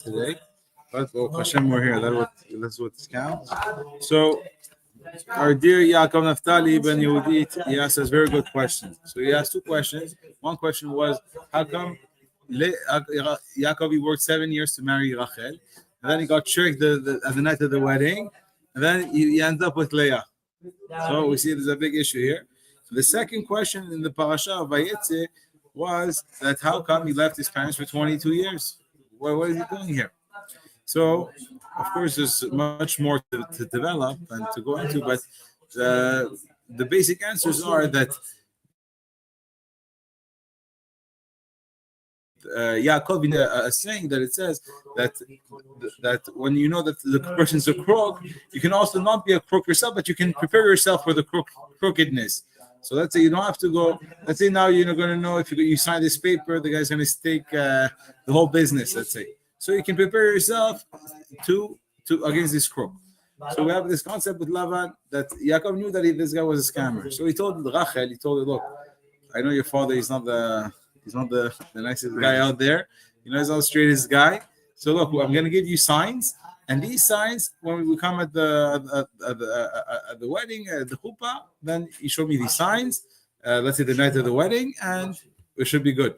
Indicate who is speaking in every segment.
Speaker 1: today. But Hashem, we're here. That's what counts. So, our dear Yaakov Naftali ben Yehudit, he asked us very good questions. So he asked two questions. One question was, how come Yaakov he worked 7 years to marry Rachel, and then he got tricked at the night of the wedding, and then he ends up with Leah. So we see there's a big issue here. The second question in the Parashat Vayetsei was that how come he left his parents for 22 years? What is he doing here? So, of course, there's much more to develop and to go into, but the basic answers are that Yaakov is saying that it says that when you know that the person's a crook, you can also not be a crook yourself, but you can prepare yourself for the crookedness. So let's say you don't have to go. Let's say now you're going to know if you sign this paper, the guy's going to stake the whole business. Let's say, so you can prepare yourself to against this crook. So we have this concept with Lavan that Yaakov knew that this guy was a scammer. So he told Rachel, he told her, look, I know your father is not the nicest guy out there. You know, he's not the straightest guy. So look, I'm going to give you signs. And these signs, when we come at the wedding, the chuppah, then you show me these signs. Let's say the night of the wedding, and it should be good.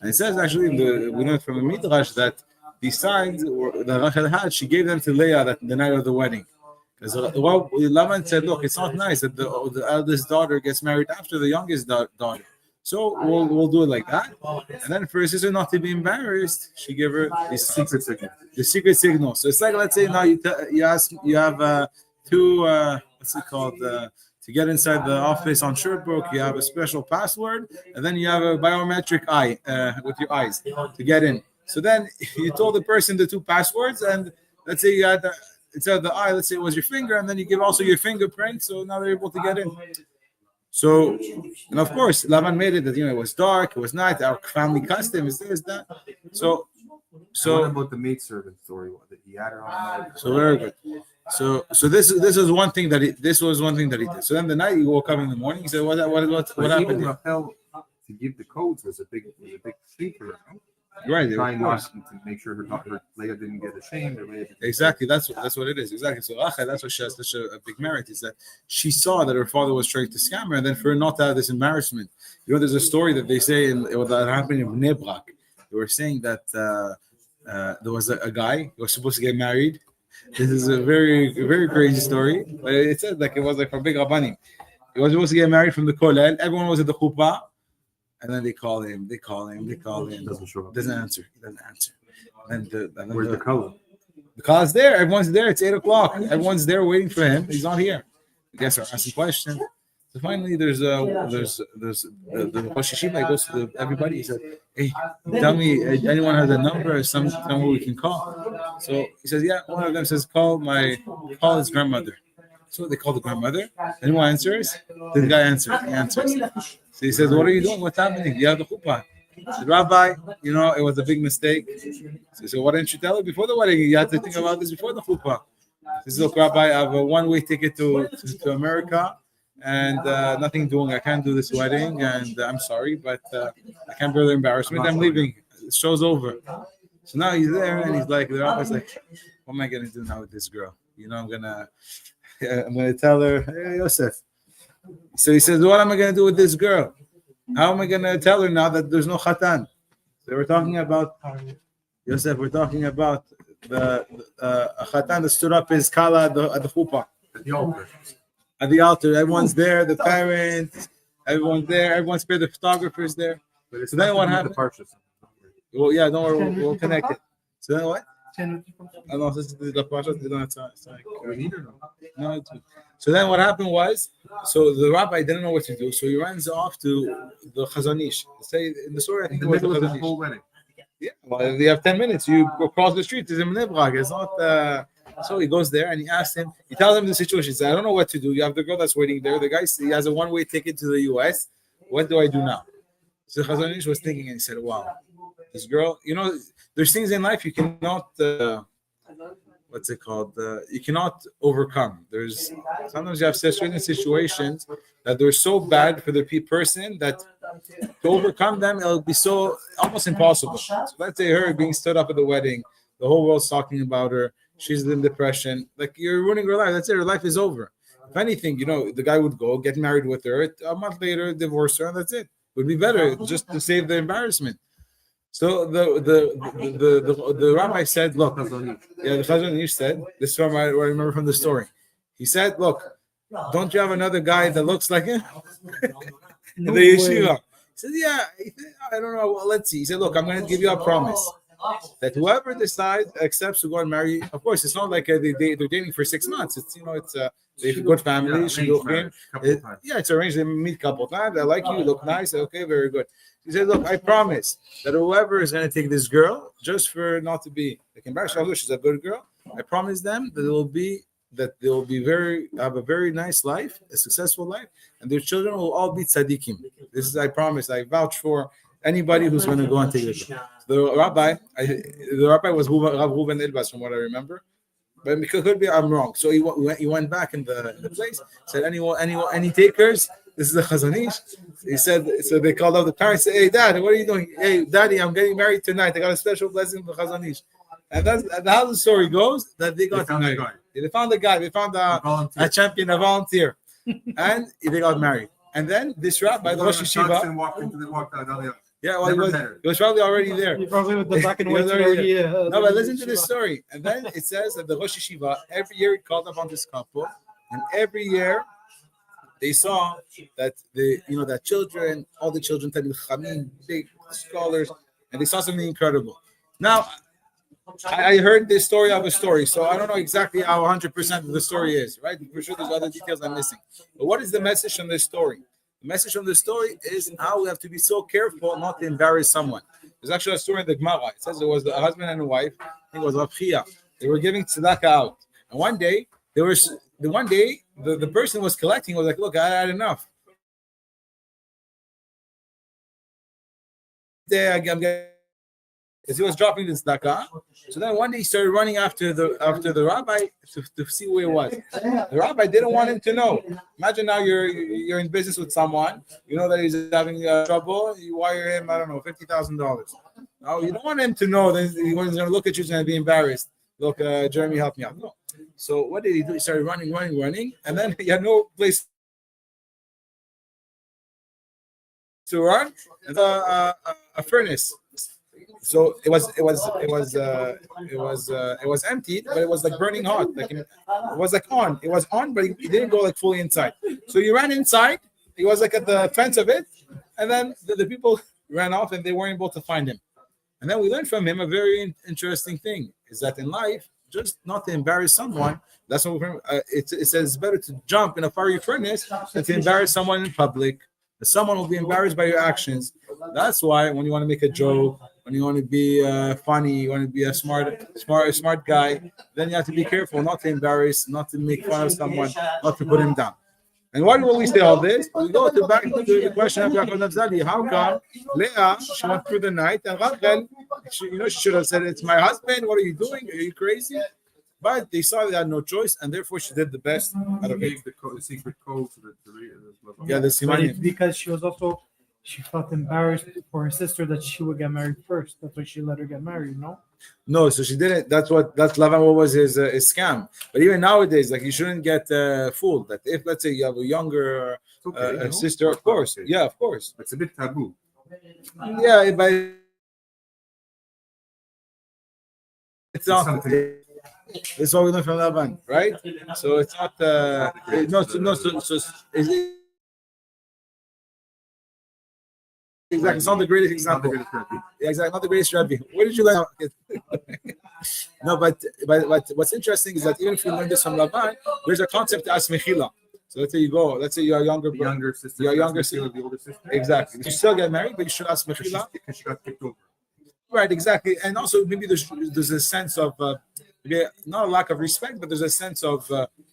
Speaker 1: And it says actually, we know from the midrash that these signs that Rachel had, she gave them to Leah the night of the wedding. Because Lavan said, look, it's not nice that the eldest daughter gets married after the youngest daughter. So we'll do it like that. And then for her sister not to be embarrassed, she gave her the secret signal. The secret signal. So it's like, let's say now you have two what's it called? To get inside the office on Sherbrooke, you have a special password, and then you have a biometric eye with your eyes to get in. So then you told the person the two passwords, and let's say you had instead of the eye, let's say it was your finger, and then you give also your fingerprint, so now they're able to get in. So, and of course, Lavan made it that it was dark, it was night, our family custom is this, that. So
Speaker 2: what about the maidservant story that he had her on?
Speaker 1: So very good. So this is one thing that he did. So then the night he woke up in the morning, he said, "What happened?"
Speaker 2: Rachel to give the codes was a big feat for her.
Speaker 1: Right,
Speaker 2: trying not to make sure her Leah didn't get ashamed.
Speaker 1: Exactly, that's what it is. Exactly. So Rachel, that's why she has such a big merit, is that she saw that her father was trying to scam her, and then for her not to have this embarrassment. You know, there's a story that they say that happened in Bnei Brak. They were saying that there was a guy who was supposed to get married. This is a very, very crazy story, but it said like it was like from big Rabbanim. He was supposed to get married from the Kollel. Everyone was at the chuppah. And then they call him.
Speaker 2: Doesn't show up.
Speaker 1: Doesn't answer. And
Speaker 2: where's the color?
Speaker 1: The color's there. Everyone's there. It's 8:00. Everyone's there waiting for him. He's not here. The guests are asking questions. So finally, there's the Rosh Hashiva goes to everybody. He said, "Hey, tell me, anyone has a number? Someone we can call." So he says, "Yeah." One of them says, "Call his grandmother." So they call the grandmother. Anyone answers? The guy answers. He answers. So he says, "What are you doing? What's happening? You have the chuppah." He said, "Rabbi, it was a big mistake." So he said, "Why didn't you tell her before the wedding? You had to think about this before the chuppah." He says, "Look, Rabbi, I have a one-way ticket to America, and nothing doing. I can't do this wedding, and I'm sorry, but I can't bear the embarrassment. I'm leaving. The show's over." So now he's there, and he's like, the rabbi's like, "What am I going to do now with this girl? I'm going to tell her, hey, Yosef." So he says, "What am I going to do with this girl? How am I going to tell her now that there's no khatan?" So we're talking about, Yosef, we're talking about the khatan that stood up his kala at the chuppah. At the altar. Everyone's there, the parents, everyone's there, everyone's there, the photographer's there. So then what happened? Well, yeah, don't worry, we'll connect it. So then what? So then what happened was, so the rabbi didn't know what to do, so he runs off to the Chazon Ish. Say in the story, I think it was the Chazon Ish. Yeah, well, you have 10 minutes. You go across the street. It's in Bnei Brak. It's not. So he goes there and he asks him. He tells him the situation. He says, "I don't know what to do. You have the girl that's waiting there. The guy, he has a one-way ticket to the U.S. What do I do now?" So Chazon Ish was thinking and he said, "Wow, this girl. There's things in life you cannot. What's it called? You cannot overcome. There's sometimes you have certain situations that they're so bad for the person that to overcome them it'll be so almost impossible. So let's say her being stood up at the wedding, The whole world's talking about her. She's in depression. Like, you're ruining her life. That's it. Her life is over. If anything, the guy would go get married with her. A month later, divorce her, and that's it. Would be better just to save the embarrassment. So the rabbi said, look, the Chazon Ish said, this is what I remember from the story. He said, look, don't you have another guy that looks like him in the yeshiva? He said, yeah. I don't know. Well, let's see. He said, look, I'm going to give you a promise that whoever decides accepts to go and marry. Of course, it's not like they're dating for 6 months. It's they have a good family. It's arranged. They meet a couple times. I like you. You look nice. Okay, very good. He said, look, I promise that whoever is going to take this girl, just for not to be like embarrassed, she's a good girl, I promise them that they will have a very nice life, a successful life, and their children will all be tzaddikim. This is, I promise, I vouch for anybody who's going to go and take this. The rabbi was Rav Reuven Elbaz, from what I remember. But it could be I'm wrong. So he went back in the place, said, any takers? This is the Chazon Ish. He said, so they called up the parents, said, hey, Dad, what are you doing? Hey, Daddy, I'm getting married tonight. I got a special blessing from the Chazon Ish. And that's how the story goes, that they got married. They found the guy. They found a champion, a volunteer. And they got married. And then this rabbi, the Rosh Yeshiva, yeah, well, he was probably already there.
Speaker 3: He probably with the black and white already.
Speaker 1: No, but listen to this story. And then it says that the Rosh Yeshiva, every year he called upon this couple, and every year they saw that that children, all the children, big scholars, and they saw something incredible. Now, I heard this story of a story, so I don't know exactly how 100% of the story is, right? For sure, there's other details I'm missing. But what is the message from this story? The message from the story is how we have to be so careful not to embarrass someone. There's actually a story in the Gemara. It says it was a husband and a wife. I think it was Rav Chia. They were giving tzedakah out, and one day the person was collecting was like, look, I had enough. As he was dropping the tzedakah, so then one day he started running after the rabbi to see where he was. The rabbi didn't want him to know. Imagine now you're in business with someone, you know that he's having trouble. You wire him, I don't know, $50,000. Now you don't want him to know that he's going to look at you and be embarrassed. Look, Jeremy, help me out. No. So what did he do? He started running, and then he had no place to run. And a furnace. So it was emptied, but it was like burning hot. Like it was like on. It was on, but he didn't go like fully inside. So he ran inside. He was like at the fence of it, and then the people ran off, and they weren't able to find him. And then we learned from him a very interesting thing: is that in life, just not to embarrass someone. That's what it says. It's better to jump in a fiery furnace than to embarrass someone in public. Someone will be embarrassed by your actions. That's why when you want to make a joke, when you want to be funny, you want to be a smart guy, then you have to be careful not to embarrass, not to make fun of someone, not to put him down. And why do we say all this? We go back to the question of Yaakov Nafzali. How come Leah, she went through the night, and Rachel, she should have said, it's my husband, what are you doing? Are you crazy? But they saw they had no choice, and therefore she did the best out of it.
Speaker 2: The secret code to the
Speaker 1: Simanim.
Speaker 3: Because she felt embarrassed for her sister that she would get married first. That's why she let her get married, no?
Speaker 1: No, so she didn't. That's Lavan, what was his scam. But even nowadays, like, you shouldn't get fooled. That if, let's say, you have a younger sister, of course. Okay. Yeah, of course.
Speaker 2: It's a bit taboo.
Speaker 1: Yeah, but it's not. It's what we learned from Lavan, right? So it's not. Exactly, it's not the greatest example. Exactly, not the greatest rabbi. Where did you learn? No, but what's interesting is that even if you learn this from Lavan, there's a concept as mechila. So let's say you're a younger sister. The older sister. Exactly. You still get married, but you should ask mechila.
Speaker 2: Because she got kicked over.
Speaker 1: Right, exactly. And also maybe there's a sense of not a lack of respect, but there's a sense of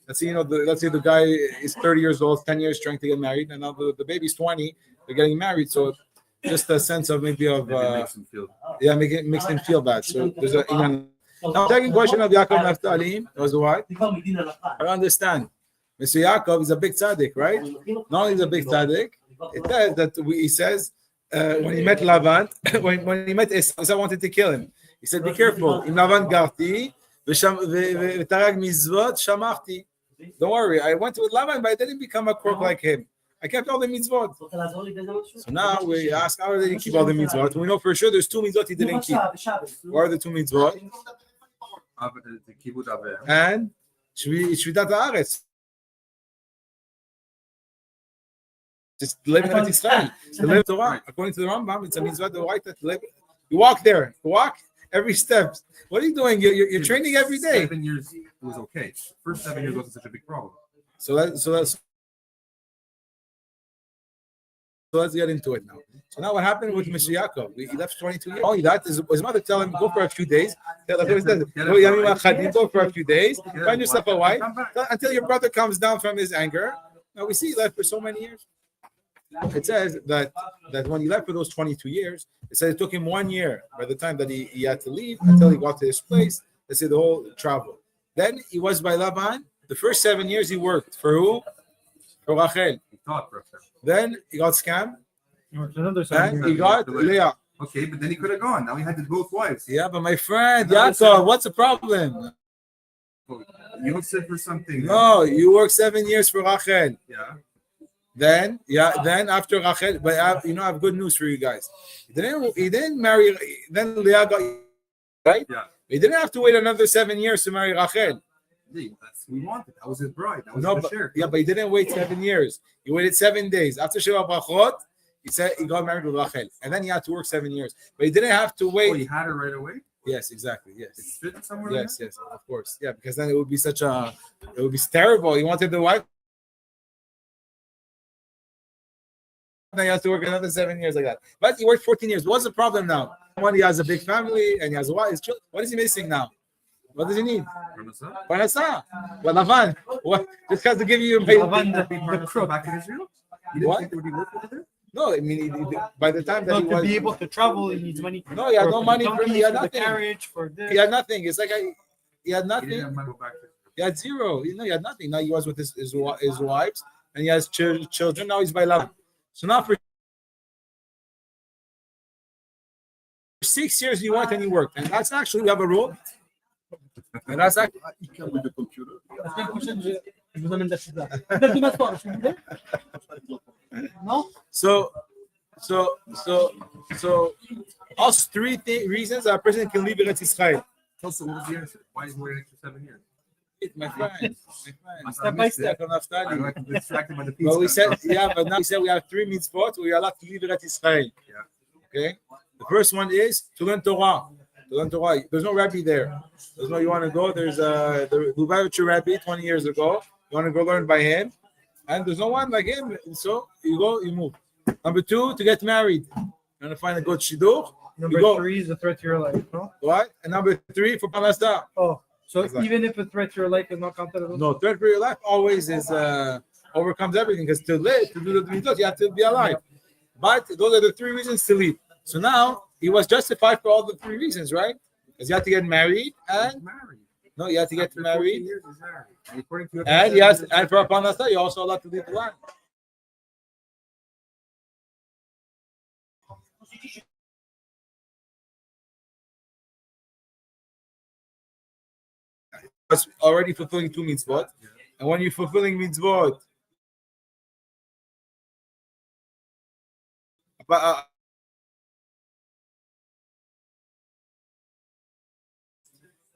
Speaker 1: let's say the guy is 30 years old, 10 years trying to get married, and now the baby's 20, they're getting married. So just a sense of makes him feel bad. So there's a now second question of Yaakov Naftali was what? I understand. Mr. Yaakov is a big tzaddik, right? Not only is a big tzaddik, it says that he says when he met Lavan, when he met Esau wanted to kill him. He said, be careful. Im Lavan garti, v'tarag mitzvot shamachti. Don't worry, I went with Lavan, but I didn't become a crook like him. I kept all the mitzvot. So now we ask, how did he keep all the mitzvot? We know for sure there's 2 mitzvot he didn't keep. What are the 2 mitzvot? And Shvitat Haaretz. Just live in Eretz Israel. To live Torah. According to the Rambam, it's a mitzvah to live. You walk there. You walk every step. What are you doing? You're training every day.
Speaker 2: 7 years was okay. First 7 years wasn't such a big problem.
Speaker 1: So let's get into it now. So now what happened with Mr. Yaakov? He left 22 years. All he got is his mother tell him, go for a few days. Go for a few days. Find yourself a wife until your brother comes down from his anger. Now we see he left for so many years. It says that when he left for those 22 years, it said it took him 1 year by the time that he had to leave until he got to his place. They say the whole travel. Then he was by Laban. The first 7 years he worked for who? For Rachel. Then he got scammed. And he got Leah.
Speaker 2: Okay, but then he could have gone. Now he had both wives.
Speaker 1: Yeah, but my friend, Yaakov, what's the problem?
Speaker 2: You don't sit for something.
Speaker 1: No, you work 7 years for Rachel.
Speaker 2: Yeah.
Speaker 1: Then after Rachel, but I have good news for you guys. He didn't marry. Then Leah got right.
Speaker 2: Yeah.
Speaker 1: He didn't have to wait another 7 years to marry Rachel.
Speaker 2: That's what we wanted. That was his bride. That was
Speaker 1: No,
Speaker 2: his
Speaker 1: but,
Speaker 2: share.
Speaker 1: yeah, but he didn't wait 7 years. He waited 7 days. After Shiva Brachot, he said he got married with Rachel. And then he had to work 7 years. But he didn't have to wait.
Speaker 2: Oh, he had her right away?
Speaker 1: Yes, exactly. Yes.
Speaker 2: It's fitting somewhere?
Speaker 1: Yes, of course. Yeah, because then it would be terrible. He wanted the wife. Now he has to work another 7 years like that. But he worked 14 years. What's the problem now? When he has a big family and he has a wife, his children, what is he missing now? What does he need? Parnasa. Well, Lavan. What? Just has to give you
Speaker 3: the crook.
Speaker 2: Back in Israel? You didn't think there would be work over there?
Speaker 1: No, I mean, by the time that
Speaker 3: But
Speaker 1: he
Speaker 3: to
Speaker 1: was
Speaker 3: be able to travel, he needs money.
Speaker 1: No, he had no money.
Speaker 3: For
Speaker 1: He had
Speaker 3: the
Speaker 1: nothing.
Speaker 3: carriage, for this.
Speaker 1: He had nothing. It's like he had
Speaker 2: He
Speaker 1: nothing.
Speaker 2: didn't have money to go back there.
Speaker 1: He had zero. He had nothing. Now he was with his wives and he has children. Now he's by love. So now for 6 years he went and he worked, and that's actually we have a rule. And that's actually
Speaker 4: with the computer.
Speaker 3: La semaine prochaine, je vous emmène la pizza. Peut-être demain soir, je vous dis. Non?
Speaker 1: so us three reasons a person can leave Eretz Israel.
Speaker 2: So what was the answer? Why is he waiting for 7 years?
Speaker 1: My friend.
Speaker 3: Step by step.
Speaker 2: I got distracted by the pizza.
Speaker 1: But we said, but now we said we have 3 mitzvot. We are allowed to leave Eretz Israel.
Speaker 2: Yeah.
Speaker 1: Okay. The first one is to learn Torah. To learn Torah. There's no rabbi there. There's no. You want to go? There's the Lubavitcher rabbi 20 years ago. You want to go learn by him, and there's no one like him. So you go, you move. Number 2, to get married. You want to find a good shidduch.
Speaker 3: Number 3 is a threat to your life, no?
Speaker 1: What? And number 3 for parnasa.
Speaker 3: Oh, so
Speaker 1: Exactly.
Speaker 3: even if a threat to your life is not counted as
Speaker 1: No, threat for your life always is overcomes everything. Because to live, to do the mitzvot, you have to be alive. But those are the 3 reasons to leave. So now he was justified for all the 3 reasons, right? Because you have to get married and
Speaker 2: married.
Speaker 1: no, you have to get
Speaker 2: After 14
Speaker 1: married,
Speaker 2: years, he's married. And according to
Speaker 1: and yes, and for a parnasa, you're also allowed to leave the land. Was already fulfilling 2 mitzvot, and when you're fulfilling mitzvot,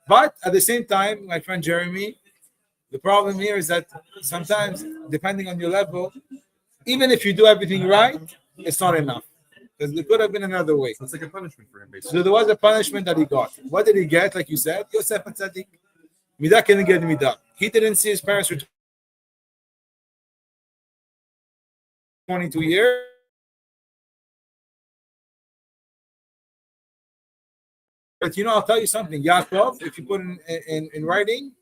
Speaker 1: but at the same time, my friend Jeremy, the problem here is that sometimes, depending on your level, even if you do everything right, it's not enough. Because there could have been another way.
Speaker 2: So it's like a punishment for him, basically.
Speaker 1: So there was a punishment that he got. What did he get? Like you said, Yosef and Tzaddik. Midah can get midah. He didn't see his parents for 22 years. But I'll tell you something. Yaakov, if you put in writing,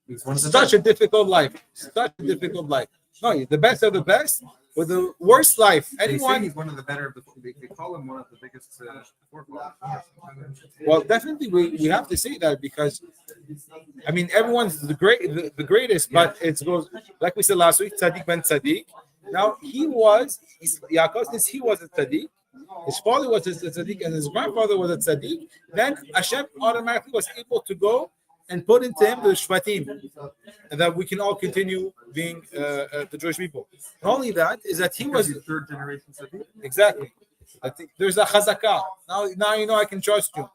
Speaker 2: He's one of the
Speaker 1: such a difficult life. Such a difficult life. No, the best of the best with the worst life.
Speaker 2: They say
Speaker 1: Anyone?
Speaker 2: he's one of the better of the. They call him one of the biggest forefathers.
Speaker 1: Well, definitely we have to say that because I mean everyone's the greatest, but it goes like we said last week, Tzaddik ben Tzaddik. Now Yaakov says he was a Tzaddik, his father was a tzaddik and his grandfather was a tzaddik, then Hashem automatically was able to go and put into him the shvatim, and that we can all continue being the Jewish people. Not only that, is that he was
Speaker 2: the third generation tzaddik.
Speaker 1: exactly. I think there's a chazakah. Now you know I can trust you.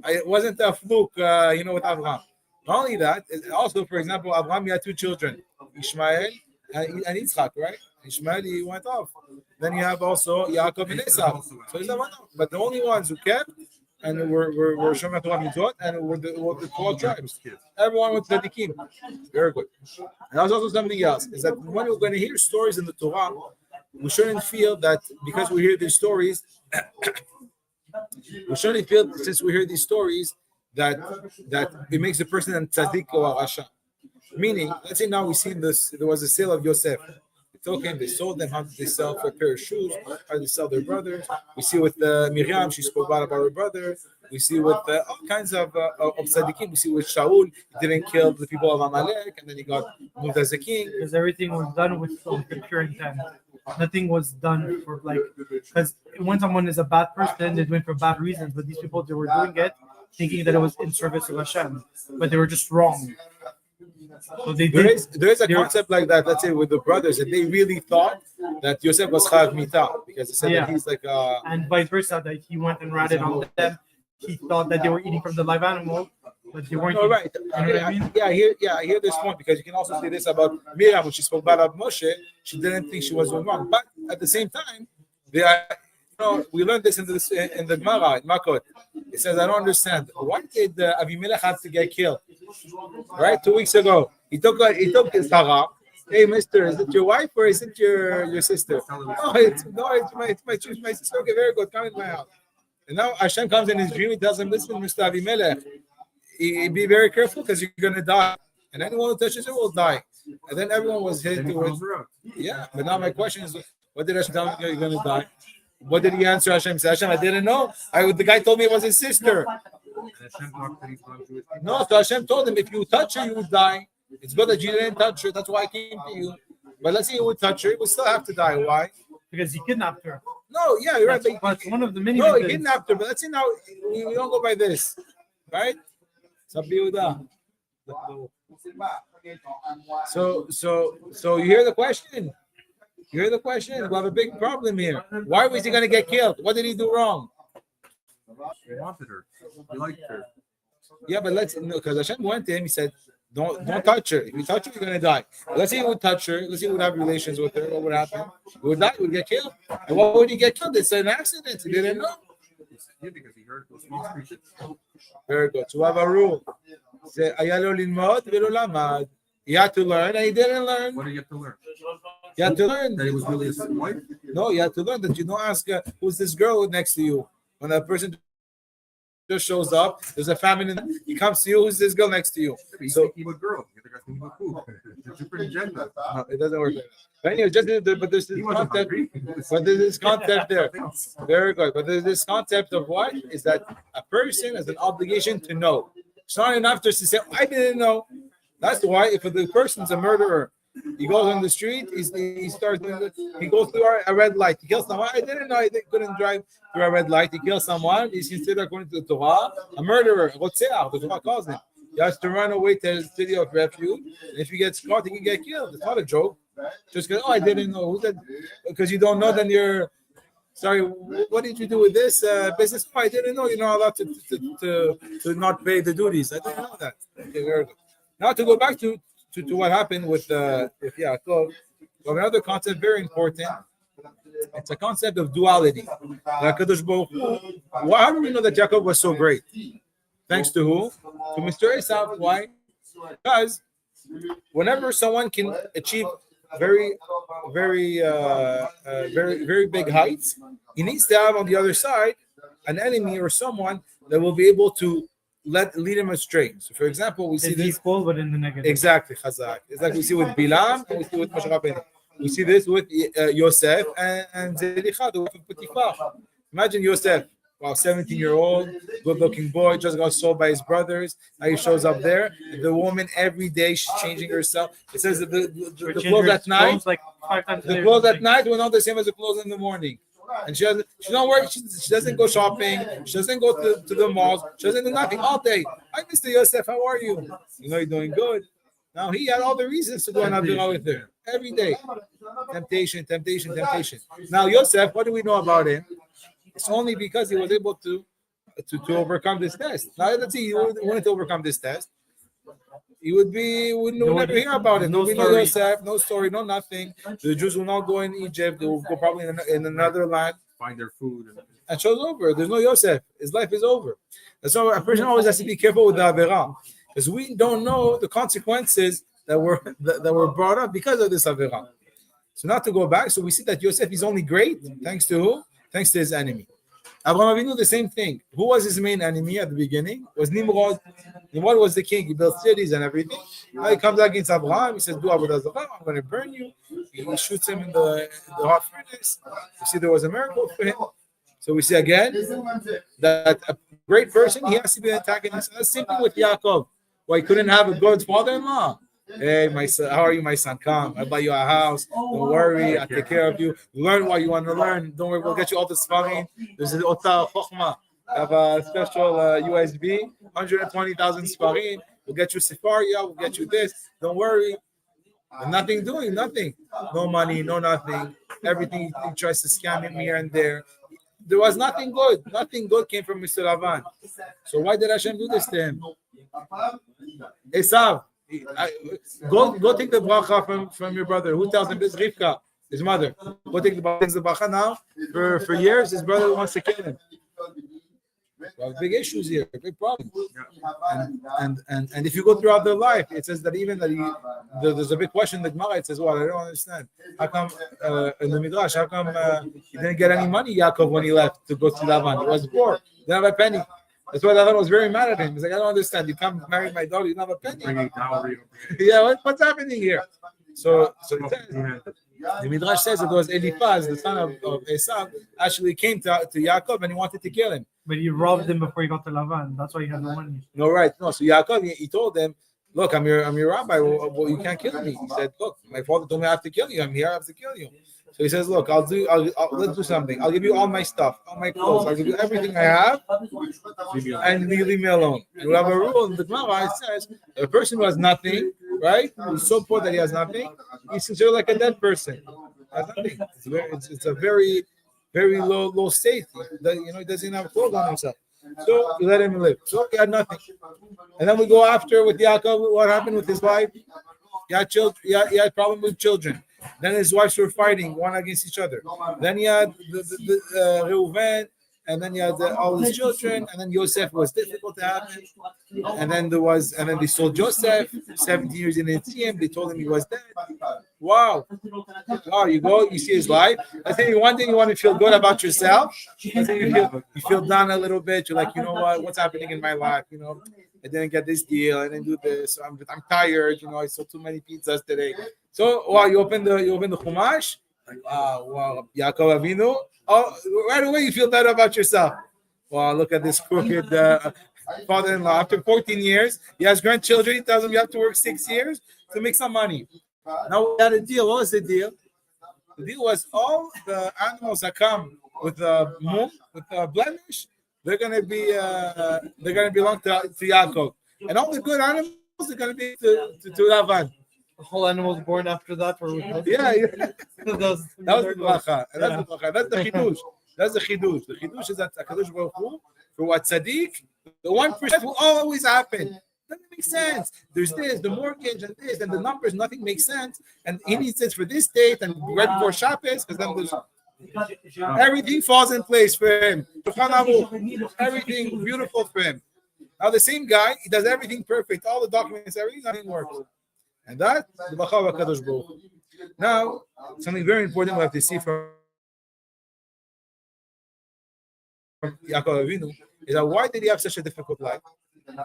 Speaker 1: It wasn't a fluke, with Abraham. Not only that, also, for example, Abraham, he had two children, Ishmael and Yitzchak, right? Ishmael, he went off. Then you have also Yaakov and Esau. So he's not, but the only ones who kept and were Shomer Torah Mitzvot and were the 12 tribes. Everyone was tzaddikim. Very good. And there's also something else, is that when we're going to hear stories in the Torah, we shouldn't feel that because we hear these stories, we shouldn't feel since we hear these stories that it makes the person a tzaddik or a rasha. Meaning, let's say now we see this. There was a sale of Yosef. It's okay. They sold them. How did they sell for a pair of shoes? How did they sell their brothers? We see with Miriam, she spoke bad about her brother. We see with all kinds of tzaddikim. We see with Shaul, he didn't kill the people of Amalek, and then he got moved as a king.
Speaker 3: Because everything was done with the pure intent. Nothing was done for because when someone is a bad person, they're doing it for bad reasons. But these people, they were doing it thinking that it was in service of Hashem, but they were just wrong. So there is a concept like that. Let's say with the brothers, that they really thought that Yosef was chayav mitah because they said that he's like and vice versa, that he went and ratted on them. He thought that they were eating from the live animal, but they weren't.
Speaker 1: No, right.
Speaker 3: You know what I mean?
Speaker 1: I hear this point because you can also say this about Miriam when she spoke bad about Moshe. She didn't think she was doing wrong, but at the same time, we learned this in the Gemara in Makot. It says, I don't understand. Why did Avimelech have to get killed? Right, 2 weeks ago, he took his Sarah. Hey, Mister, is it your wife or is it your sister? No, it's my sister. Okay, very good. Come in my house. And now Hashem comes in his dream. He tells him, listen, Mr. Avimelech, be very careful because you're going to die. And anyone who touches it will die. And then everyone was hit towards. Yeah, but now my question is, what did Hashem tell him you're going to die? What did he answer Hashem? He said, Hashem, I didn't know. The guy told me it was his sister. No, so Hashem told him, if you touch her, you would die. It's good that you didn't touch her. That's why I came to you. But let's say you would touch her, you would still have to die. Why?
Speaker 3: Because he kidnapped her.
Speaker 1: No, yeah, you're right.
Speaker 3: But one of the many.
Speaker 1: No, he kidnapped her. But let's say now we don't go by this, right? So you hear the question. You hear the question. We have a big problem here. Why was he going to get killed? What did he do wrong?
Speaker 2: He wanted her. He liked her.
Speaker 1: Yeah, but because Hashem went to him, he said, don't touch her. If you touch her, you're going to die. But let's say he would touch her. Let's say he would have relations with her. What would happen? He would die. He would get killed. And what would he get killed? It's an accident. He didn't know.
Speaker 2: Yeah, because he heard those small creatures.
Speaker 1: Very good. So we have a rule. Say, he had to learn and he didn't learn.
Speaker 2: What did you have to learn?
Speaker 1: You had to learn.
Speaker 2: That it was really his wife?
Speaker 1: No, you have to learn that you don't ask who's this girl next to you. When that person just shows up, there's a family, he comes to you, who's this girl next to you?
Speaker 2: He's
Speaker 1: So
Speaker 2: thinking about girls. The other guy's thinking about food. It's a different agenda.
Speaker 1: no, it doesn't work like that. But anyway, but there's this
Speaker 2: He wasn't
Speaker 1: concept.
Speaker 2: hungry.
Speaker 1: But there's this concept there. Very good. But there's this concept of what is that a person has an obligation to know. It's not enough just to say, I didn't know. That's why if the person's a murderer, he goes on the street, he goes through a red light, he kills someone. I didn't know he couldn't drive through a red light, he kills someone, he's considered according to the Torah a murderer. Rotzeach, the Torah calls him. He has to run away to his city of refuge. And if he gets caught, he can get killed. It's not a joke. Just because, I didn't know. Who's that? Because you don't know, then you're sorry, what did you do with this business? I didn't know you're not allowed to not pay the duties. I didn't know that. Okay, very good. Now to go back to what happened with Yaakov, another concept very important. It's a concept of duality. How do we know that Yaakov was so great? Thanks to who? To Mr. Esau. Why? Because whenever someone can achieve very big heights, he needs to have on the other side an enemy or someone that will be able to lead him astray. So, for example, we see this.
Speaker 3: Equal, but in the negative.
Speaker 1: Exactly, Chazak. It's like we see with Bilam and we see with Moshe Rabbeinu. We see this with Yosef and Zelicha, the wife of Potiphar. Imagine Yosef, 17-year-old, good-looking boy, just got sold by his brothers. Now he shows up there. The woman every day she's changing herself. It says that the clothes at night,
Speaker 3: like 5 times
Speaker 1: the clothes at night were not the same as the clothes in the morning. And she don't work. She doesn't go shopping. She doesn't go to the malls. She doesn't do nothing all day. Hi, Mr. Yosef, how are you? You know, you're doing good. Now he had all the reasons to go and have dinner with her every day. Temptation. Now Yosef, what do we know about him? It's only because he was able to overcome this test. Now let's see, he wanted to overcome this test. We would never hear about it. No Yosef, no story, no nothing. The Jews will not go in Egypt. They will go probably in another land.
Speaker 2: Find their food.
Speaker 1: And show's over. There's no Yosef. His life is over. And so a person always has to be careful with the Averah. Because we don't know the consequences that were brought up because of this Averah. So not to go back. So we see that Yosef is only great. Thanks to who? Thanks to his enemy. Abraham Avinu, the same thing. Who was his main enemy at the beginning? Was Nimrod. Nimrod was the king. He built cities and everything. Now he comes against Abraham. He says, do Avodah Zarah. I'm going to burn you. He shoots him in the hot furnace. You see, there was a miracle for him. So we see again that a great person, he has to be an antagonist. And that's the same thing with Yaakov. Why he couldn't have a good father-in-law. Hey, my son, how are you, my son? Come, I'll buy you a house. Don't worry, I'll take care of you. Learn what you want to learn. Don't worry, we'll get you all the sfarim. There's an Ota Chochma. Have a special USB, 120,000 sfarim. We'll get you Sefaria. We'll get you this. Don't worry. And nothing doing, nothing. No money, no nothing. Everything he tries to scam him here and there. There was nothing good. Nothing good came from Mr. Lavan. So why did Hashem do this to him? Esav. Go take the bracha from your brother. Who tells him this? Rivka, his mother. Go take the bracha now. For years, his brother wants to kill him. We have big issues here, big problems. And if you go throughout their life, it says that even that there's a big question in the Gemara. It says, well, I don't understand. How come in the Midrash? How come he didn't get any money, Yaakov, when he left to go to Lavan? He was poor. He didn't have a penny. That's why Lavan was very mad at him. He's like, I don't understand. You come marry my daughter, you don't have a penny. Yeah, what's happening here? So it says, the Midrash says that it was Eliphaz, the son of Esav, actually came to Yaakov and he wanted to kill him.
Speaker 3: But he robbed him before he got to Lavan. That's why he had no money.
Speaker 1: No, right. No, so Yaakov, he told them, look, I'm your rabbi. Well, you can't kill me. He said, look, my father told me I have to kill you. I'm here, I have to kill you. So he says, look, let's do something. I'll give you all my stuff, all my clothes. I'll give you everything I have, and leave me alone. And we have a rule in the Gemara. It says, a person who has nothing, right? Who's so poor that he has nothing, he's considered like a dead person. Has nothing. It's a very, very low state. He doesn't have clothes on himself. So you let him live. So he had nothing. And then we go after with Yaakov. What happened with his wife? He had children. He had problem with children. Then his wives were fighting one against each other. Then he had the Reuven, and then he had all his children, and then Yosef was difficult to have him. And then they sold Joseph. 17 years in Etzium, they told him he was dead. Wow, you see his life. I think one thing you want to feel good about yourself. I think you feel down a little bit. You're like, you know what's happening in my life? I didn't get this deal. I didn't do this. I'm tired. I sold too many pizzas today. So, you open the Chumash. Like, wow, Yaakov Avinu. Oh, right away you feel better about yourself. Wow, look at this crooked father-in-law. After 14 years, he has grandchildren. He tells them you have to work 6 years to make some money. Now we had a deal. What was the deal? The deal was all the animals that come with a blemish, they're gonna belong to Yaakov, and all the good animals are gonna be to Lavan.
Speaker 3: The whole animals born after that were with him.
Speaker 1: Yeah.
Speaker 3: that was
Speaker 1: the bracha. That's the chidush. That's the chidush. The chidush is that Hakadosh Baruch Hu, for what tzaddik, the 1% will always happen. Doesn't make sense. There's this, the mortgage, and this, and the numbers. Nothing makes sense. And he needs this for this date and right before Shabbos, because then there's everything falls in place for him. Everything beautiful for him. Now the same guy, he does everything perfect, all the documents, everything, nothing works. And that the Bacha Kadosh Baruch Hu. Now, something very important we have to see from Yaakov Avinu is that why did he have such a difficult life?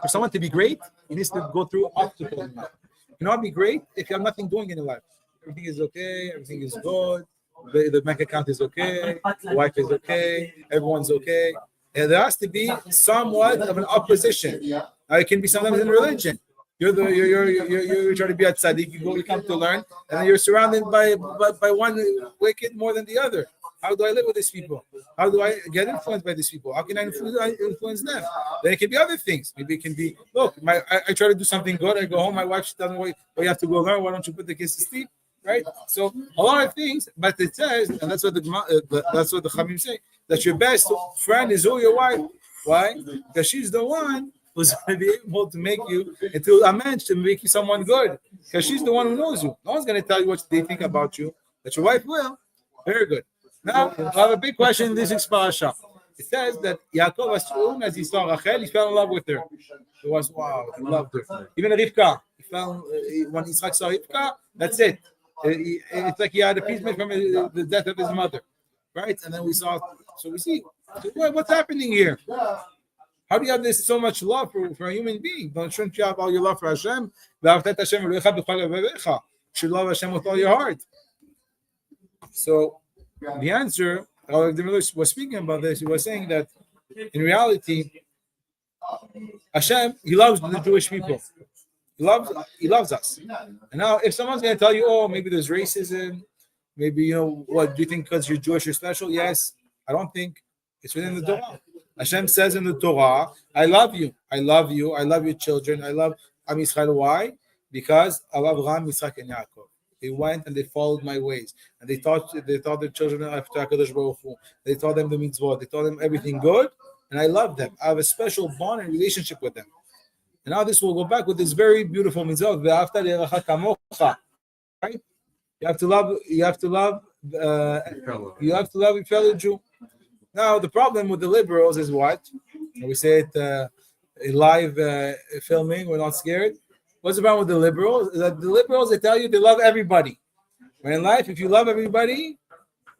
Speaker 1: For someone to be great, he needs to go through obstacles in life. You cannot be great if you have nothing doing in your life. Everything is okay, everything is good, the bank account is okay, the wife is okay, everyone's okay. And there has to be somewhat of an opposition. Now, it can be sometimes in religion. You're trying to be at tzaddik. You come to learn, and then you're surrounded by one wicked more than the other. How do I live with these people? How do I get influenced by these people? How can I influence them? Then it can be other things. Maybe it can be, look, I try to do something good. I go home. My wife, she tells me, well, you have to go learn. Why don't you put the kids to sleep? Right? So a lot of things, but it says, and that's what the Chamim say, that your best friend is your wife. Why? Because she's the one who's going to be able to make you into a man, to make you someone good. Because she's the one who knows you. No one's going to tell you what they think about you. But your wife will. Very good. Now, I have a big question in this parasha. It says that Yaakov, as soon as he saw Rachel, he fell in love with her. It was, wow, he loved her. Even Rivka, when Yitzchak saw Rivka, that's it. It's like he had appeasement from the death of his mother. Right? And then we see, what's happening here? How do you have this so much love for a human being? Shouldn't you have all your love for Hashem? You should love Hashem with all your heart. So the answer, the Miller was speaking about this, he was saying that in reality, Hashem, he loves the Jewish people. He loves us. And now if someone's going to tell you, oh, maybe there's racism, maybe, what, do you think because you're Jewish you're special? Yes. I don't think. It's within the Torah. Hashem says in the Torah, I love you. I love you. I love your children. I love Am Yisrael. Why? Because I love Abraham, Yitzchak, and Yaakov. They went and they followed my ways. And they taught their children after HaKadosh Baruch Hu. They taught them the mitzvot. They taught them everything good. And I love them. I have a special bond and relationship with them. And now this will go back with this very beautiful mitzvah. Right? You have to love your fellow Jew. Now the problem with the liberals is what? We say it in live filming. We're not scared. What's the problem with the liberals? Is that the liberals, they tell you they love everybody. When in life, if you love everybody,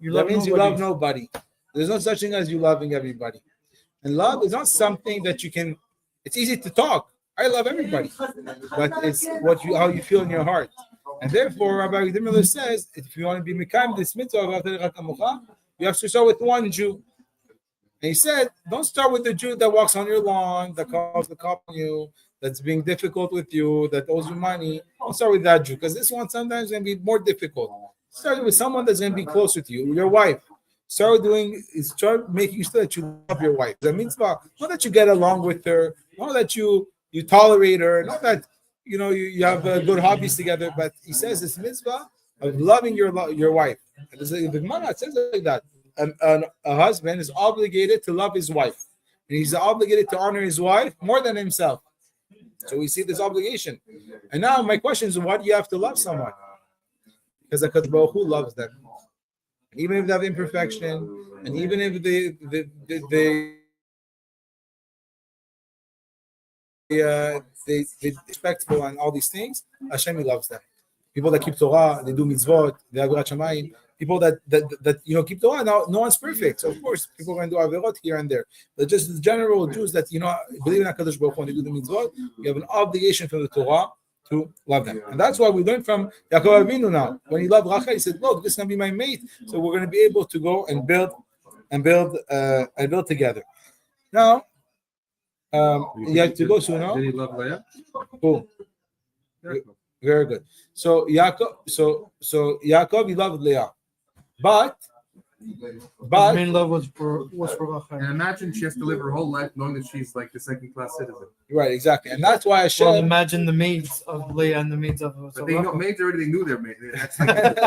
Speaker 1: that means you love nobody. There's no such thing as you loving everybody. And love is not something that you can. It's easy to talk. I love everybody, but it's how you feel in your heart. And therefore, Rabbi Miller says, if you want to be Mekayim this mitzvah, you have to start with one Jew. And he said, don't start with the Jew that walks on your lawn, that calls the cop on you, that's being difficult with you, that owes you money. Don't start with that Jew, because this one sometimes is going to be more difficult. Start with someone that's going to be close with you, your wife. Start making sure that you love your wife. That means not that you get along with her, not that you tolerate her, not that you have good hobbies together, but he says this mitzvah of loving your wife. And the Gemara says like that. A husband is obligated to love his wife, and he's obligated to honor his wife more than himself. So we see this obligation. And now my question is, why do you have to love someone? Because HaKadosh Baruch Hu loves them, even if they have imperfection, and even if they respectful and all these things, Hashem, He loves them. People that keep Torah, they do mitzvot, they have Avirat Shamayim. People that keep Torah. Now, no one's perfect, so of course people are going to do avirot here and there. But just the general Jews that believe in HaKadosh Baruch Hu and they do the mitzvot, you have an obligation from the Torah to love them, and that's why we learn from Yaakov Avinu now. When he loved Rachel, he said, "Look, this is going to be my mate, so we're going to be able to go and build together." Now, you have to go soon. No?
Speaker 2: Did he love Leah?
Speaker 1: Cool. Very good. So Yaakov, he loved Leah, but
Speaker 3: his main love was for Rachel.
Speaker 2: And imagine she has to live her whole life knowing that she's like the second-class citizen.
Speaker 1: Right, exactly, and that's why Hashem.
Speaker 3: Well, imagine the maids of Leah and the maids of.
Speaker 2: But maids already knew their maid.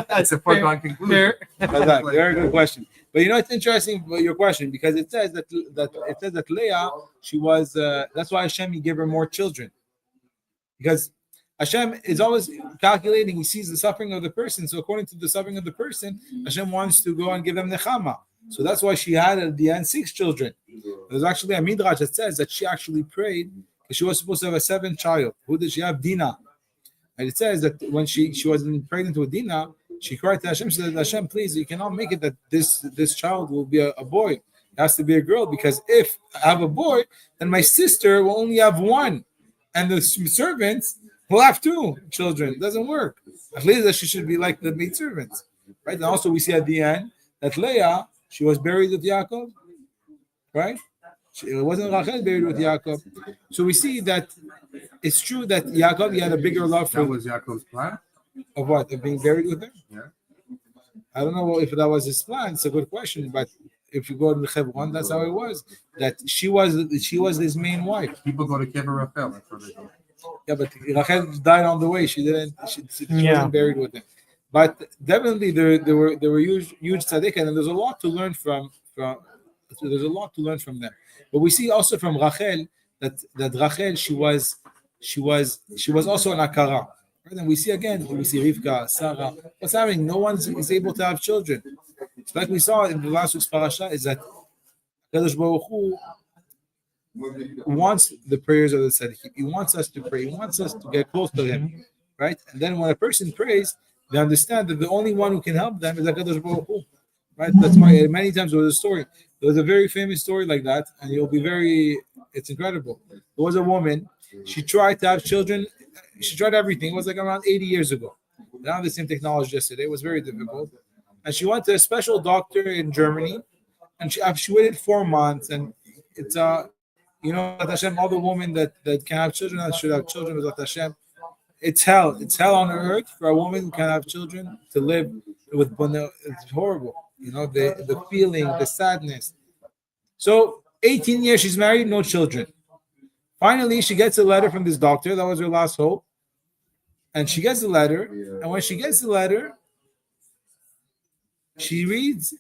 Speaker 2: That's a foregone conclusion.
Speaker 1: Very good question. But it's interesting your question, because it says that Leah, she was. That's why Hashem, He gave her more children, because Hashem is always calculating. He sees the suffering of the person. So according to the suffering of the person, Hashem wants to go and give them nechama. So that's why she had at the end 6 children. There's actually a midrash that says that she actually prayed because she was supposed to have a 7th child. Who did she have? Dinah. And it says that when she was pregnant with Dinah, she cried to Hashem. She said, Hashem, please, you cannot make it that this child will be a boy. It has to be a girl, because if I have a boy, then my sister will only have 1. And the servants will have 2 children. It doesn't work. At least that she should be like the maid servants, right? And also we see at the end that Leah, she was buried with Yaakov, right? It wasn't Rachel buried with Yaakov. So we see that it's true that Yaakov, he had a bigger love for.
Speaker 2: That was Yaakov's plan.
Speaker 1: Of what? Of being buried with her?
Speaker 2: Yeah.
Speaker 1: I don't know if that was his plan. It's a good question, but if you go to Hebron, that's how it was. That she was his main wife.
Speaker 2: People go to Kever Rachel. That's where they go.
Speaker 1: Yeah, but Rachel died on the way. She didn't. She
Speaker 3: Yeah.
Speaker 1: wasn't buried with him. But definitely there were huge tzaddik, and there's a lot to learn from. There's a lot to learn from them. But we see also from Rachel that Rachel she was also an akara. Right? And we see Rivka, Sarah. What's happening? No one is able to have children. It's like we saw in the last week's parasha is that Kadosh Baruch Hu wants the prayers of the tzaddik. He wants us to pray. He wants us to get close to him, right? And then when a person prays, they understand that the only one who can help them is Kadosh Baruch Hu, right? That's why many times there was a story. There was a very famous story like that, and you'll be it's incredible. There was a woman. She tried to have children. She tried everything. It was like around 80 years ago. They don't have the same technology yesterday. It was very difficult. And she went to a special doctor in Germany, and she waited 4 months. And it's that Hashem, all the women that can have children that should have children with Hashem. It's hell. It's hell on earth for a woman who can have children to live with. It's horrible. The feeling, the sadness. So 18 years she's married, no children. Finally, she gets a letter from this doctor. That was her last hope. And she gets the letter. And when she gets the letter, she reads,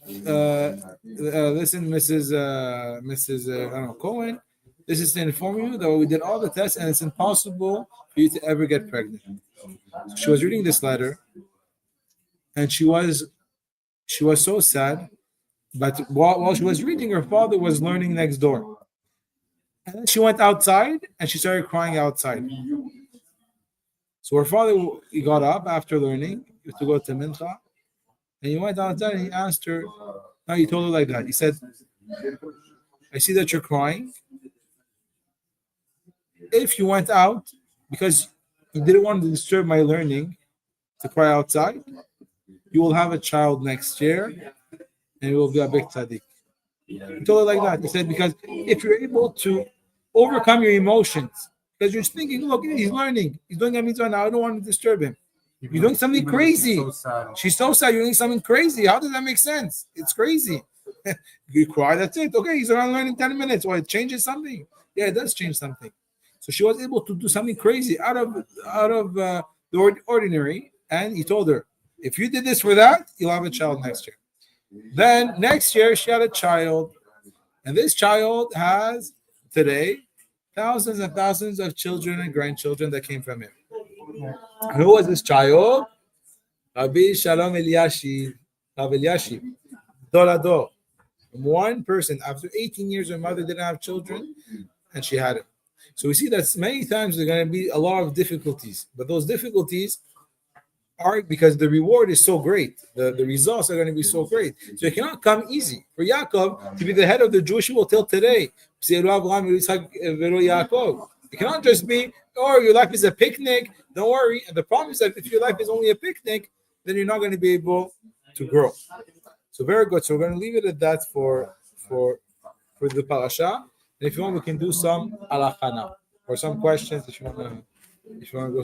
Speaker 1: listen, Mrs. Cohen, this is to inform you that we did all the tests and it's impossible for you to ever get pregnant. So she was reading this letter and she was so sad. But while she was reading, her father was learning next door. And then she went outside and she started crying outside. So her father, he got up after learning to go to Mincha. And he went outside and he asked her, no, he told her like that. He said, I see that you're crying. If you went out because you didn't want to disturb my learning to cry outside, you will have a child next year and you will be a big tzaddik. He told her like that. He said, because if you're able to overcome your emotions, because you're thinking, look, he's learning. He's doing a mitzvah now. I don't want to disturb him. You're doing something crazy. She's so sad. You're doing something crazy. How does that make sense? It's crazy. You cry, that's it. Okay, he's around learning 10 minutes. Well, it changes something. Yeah, it does change something. So she was able to do something crazy out of the ordinary. And he told her, if you did this for that, you'll have a child next year. Then next year, she had a child. And this child has, today, thousands and thousands of children and grandchildren that came from him. Who was this child? Rabbi Shalom Eliashib. Rabbi Eliashib. Dolador. One person, after 18 years, her mother didn't have children, and she had him. So we see that many times there are going to be a lot of difficulties, but those difficulties are because the reward is so great. The results are going to be so great. So it cannot come easy. For Yaakov to be the head of the Jewish people till today, it cannot just be, oh, your life is a picnic. Don't worry. And the problem is that if your life is only a picnic, then you're not going to be able to grow. So very good. So we're going to leave it at that for the parasha. And if you want, we can do some alachana or some questions if you want to go.